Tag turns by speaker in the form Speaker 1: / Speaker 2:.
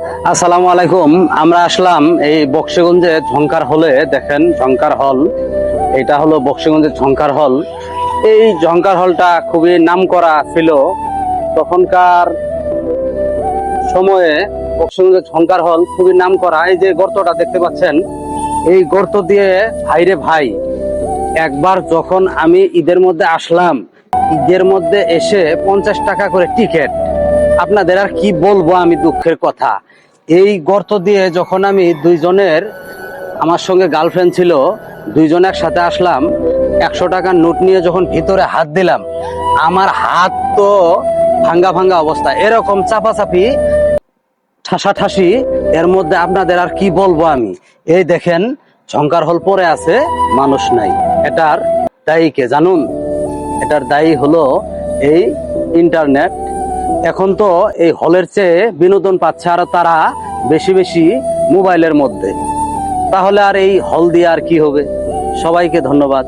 Speaker 1: আসসালামু আলাইকুম। আমরা আসলাম এই বক্সিগঞ্জে ঝংকার হলে। দেখেন ঝংকার হল, এটা হলো বক্সিগঞ্জের ঝংকার হল। এই ঝংকার হলটা খুবই নামকরা ছিল তখনকার সময়ে। বক্সিগঞ্জের ঝংকার হল খুবই নামকরা। এই যে গর্তটা দেখতে পাচ্ছেন, এই গর্ত দিয়ে ভাইরে ভাই, একবার যখন আমি ঈদের মধ্যে আসলাম, ঈদের মধ্যে এসে 50 টাকা করে টিকিট। আপনাদের আর কি বলবো আমি, দুঃখের কথা। এই গর্ত দিয়ে যখন আমি দুইজনের, আমার সঙ্গে গার্লফ্রেন্ড ছিল, দুইজন একসাথে আসলাম, 100 টাকার নোট নিয়ে যখন ভিতরে হাত দিলাম, আমার হাত তো ভাঙ্গা ভাঙ্গা অবস্থা, এরকম চাপাচাপি ঠাসাঠাসি। এর মধ্যে আপনাদের আর কি বলবো আমি। এই দেখেন ঝংকার হল পড়ে আছে, মানুষ নাই। এটার দায়ী কে জানুন? এটার দায়ী হলো এই ইন্টারনেট। এখন তো এই হলের চেয়ে বিনোদন পাচ্ছে আর তারা বেশি বেশি মোবাইলের মধ্যে। তাহলে আর এই হল দিয়ে আর কি হবে? সবাইকে ধন্যবাদ।